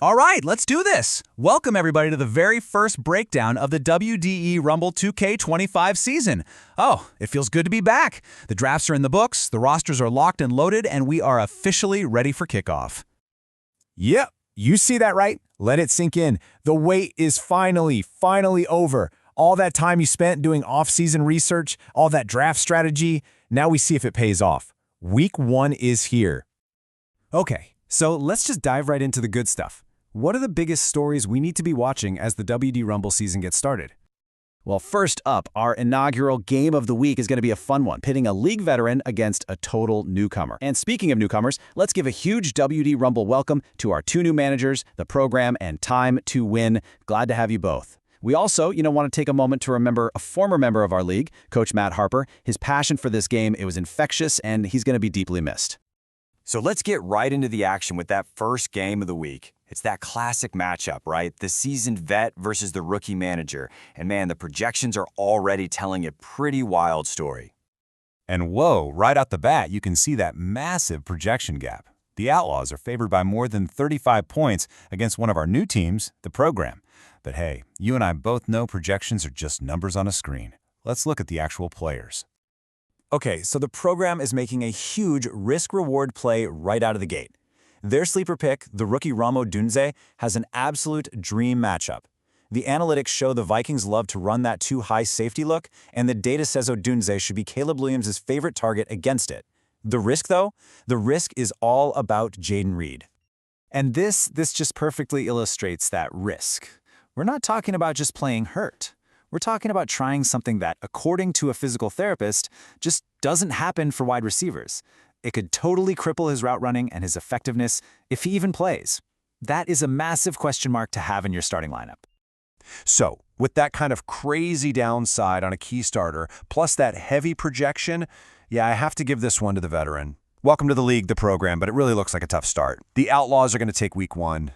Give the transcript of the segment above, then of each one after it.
All right, let's do this. Welcome everybody to the very first breakdown of the WDE Rumble 2K25 season. Oh, it feels good to be back. The drafts are in the books, the rosters are locked and loaded, and we are officially ready for kickoff. Yep, you see that right? Let it sink in. The wait is finally over. All that time you spent doing off-season research, all that draft strategy, now we see if it pays off. Week 1 is here. Okay, so let's just dive right into the good stuff. What are the biggest stories we need to be watching as the WD Rumble season gets started? Well, first up, our inaugural game of the week is going to be a fun one, pitting a league veteran against a total newcomer. And speaking of newcomers, let's give a huge WD Rumble welcome to our 2 new managers, the program, and time to win. Glad to have you both. We also, want to take a moment to remember a former member of our league, Coach Matt Harper. His passion for this game, it was infectious, and he's going to be deeply missed. So let's get right into the action with that first game of the week. It's that classic matchup, right? The seasoned vet versus the rookie manager. And man, the projections are already telling a pretty wild story. And whoa, right out the bat, you can see that massive projection gap. The Outlaws are favored by more than 35 points against one of our new teams, the program. But hey, you and I both know projections are just numbers on a screen. Let's look at the actual players. Okay, so the program is making a huge risk-reward play right out of the gate. Their sleeper pick, the rookie Ramo Dunze, has an absolute dream matchup. The analytics show the Vikings love to run that too-high safety look, and the data says Odunze should be Caleb Williams' favorite target against it. The risk, though? The risk is all about Jaden Reed. And this just perfectly illustrates that risk. We're not talking about just playing hurt. We're talking about trying something that, according to a physical therapist, just doesn't happen for wide receivers. It could totally cripple his route running and his effectiveness if he even plays. That is a massive question mark to have in your starting lineup. So, with that kind of crazy downside on a key starter, plus that heavy projection, yeah, I have to give this one to the veteran. Welcome to the league, the program, but it really looks like a tough start. The Outlaws are going to take week 1.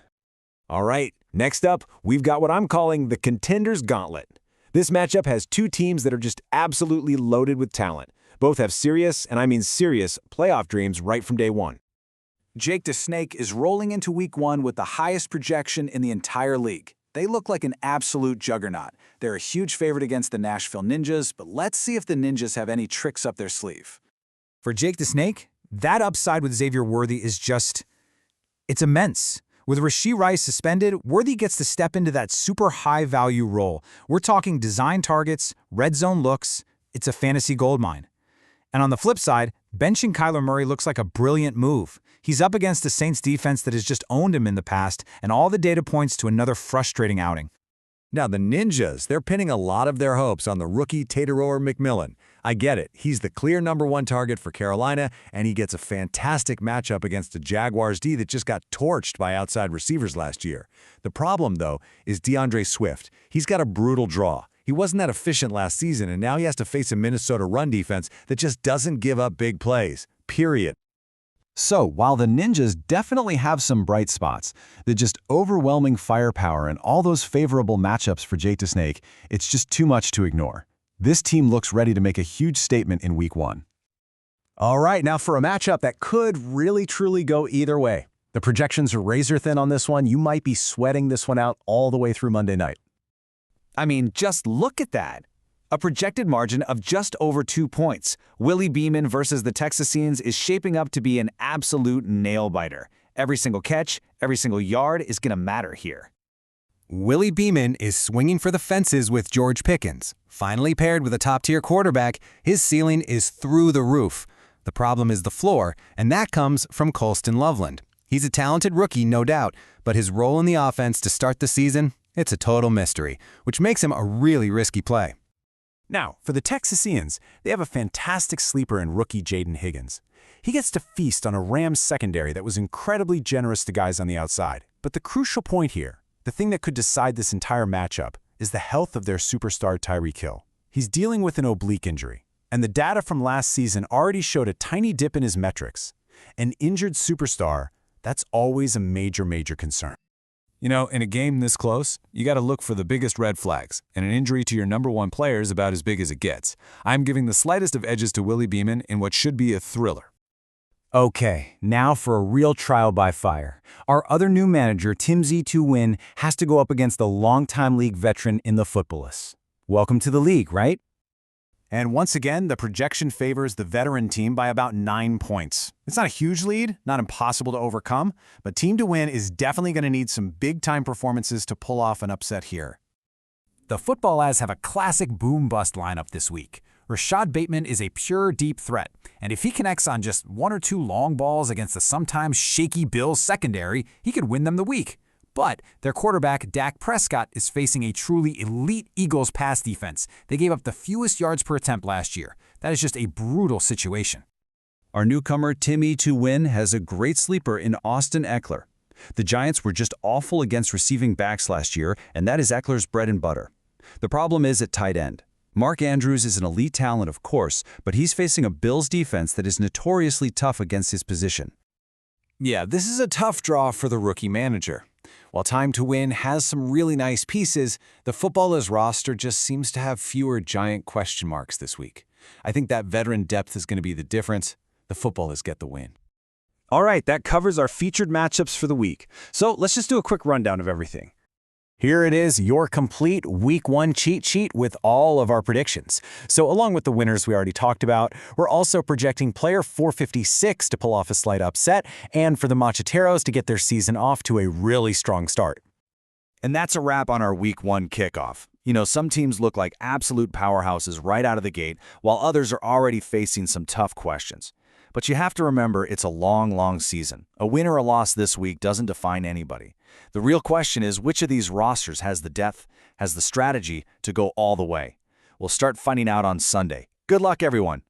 All right, next up, we've got what I'm calling the Contenders Gauntlet. This matchup has 2 teams that are just absolutely loaded with talent. Both have serious, and I mean serious, playoff dreams right from day one. Jake the Snake is rolling into week 1 with the highest projection in the entire league. They look like an absolute juggernaut. They're a huge favorite against the Nashville Ninjas, but let's see if the Ninjas have any tricks up their sleeve. For Jake the Snake, that upside with Xavier Worthy is it's immense. With Rashee Rice suspended, Worthy gets to step into that super high-value role. We're talking design targets, red zone looks. It's a fantasy goldmine. And on the flip side, benching Kyler Murray looks like a brilliant move. He's up against the Saints defense that has just owned him in the past, and all the data points to another frustrating outing. Now, the Ninjas, they're pinning a lot of their hopes on the rookie Tateror McMillan. I get it. He's the clear #1 target for Carolina, and he gets a fantastic matchup against a Jaguars D that just got torched by outside receivers last year. The problem, though, is DeAndre Swift. He's got a brutal draw. He wasn't that efficient last season, and now he has to face a Minnesota run defense that just doesn't give up big plays, period. So, while the Ninjas definitely have some bright spots, the just overwhelming firepower and all those favorable matchups for Jake the Snake, it's just too much to ignore. This team looks ready to make a huge statement in week 1. All right, now for a matchup that could really truly go either way. The projections are razor thin on this one. You might be sweating this one out all the way through Monday night. I mean, just look at that. A projected margin of just over 2 points. Willie Beeman versus the Texasians is shaping up to be an absolute nail-biter. Every single catch, every single yard is going to matter here. Willie Beeman is swinging for the fences with George Pickens. Finally paired with a top-tier quarterback, his ceiling is through the roof. The problem is the floor, and that comes from Colston Loveland. He's a talented rookie, no doubt, but his role in the offense to start the season, it's a total mystery, which makes him a really risky play. Now, for the Texasians, they have a fantastic sleeper in rookie Jaden Higgins. He gets to feast on a Rams secondary that was incredibly generous to guys on the outside. But the crucial point here, the thing that could decide this entire matchup, is the health of their superstar Tyreek Hill. He's dealing with an oblique injury, and the data from last season already showed a tiny dip in his metrics. An injured superstar, that's always a major concern. You know, in a game this close, you got to look for the biggest red flags, and an injury to your #1 player is about as big as it gets. I'm giving the slightest of edges to Willie Beeman in what should be a thriller. Okay, now for a real trial by fire. Our other new manager, Tim Z2Win, has to go up against the longtime league veteran in the footballists. Welcome to the league, right? And once again, the projection favors the veteran team by about 9 points. It's not a huge lead, not impossible to overcome, but Team to Win is definitely going to need some big-time performances to pull off an upset here. The football ads have a classic boom-bust lineup this week. Rashad Bateman is a pure deep threat, and if he connects on just 1 or 2 long balls against the sometimes shaky Bills secondary, he could win them the week. But their quarterback, Dak Prescott, is facing a truly elite Eagles pass defense. They gave up the fewest yards per attempt last year. That is just a brutal situation. Our newcomer, Tim E2Win, has a great sleeper in Austin Eckler. The Giants were just awful against receiving backs last year, and that is Eckler's bread and butter. The problem is at tight end. Mark Andrews is an elite talent, of course, but he's facing a Bills defense that is notoriously tough against his position. Yeah, this is a tough draw for the rookie manager. While Time to Win has some really nice pieces, the Footballers roster just seems to have fewer giant question marks this week. I think that veteran depth is going to be the difference. The Footballers get the win. All right, that covers our featured matchups for the week. So let's just do a quick rundown of everything. Here it is, your complete Week 1 cheat sheet with all of our predictions. So along with the winners we already talked about, we're also projecting player 456 to pull off a slight upset and for the Macheteros to get their season off to a really strong start. And that's a wrap on our Week 1 kickoff. You know, some teams look like absolute powerhouses right out of the gate, while others are already facing some tough questions. But you have to remember it's a long season. A win or a loss this week doesn't define anybody. The real question is which of these rosters has the depth, has the strategy to go all the way. We'll start finding out on Sunday. Good luck, everyone.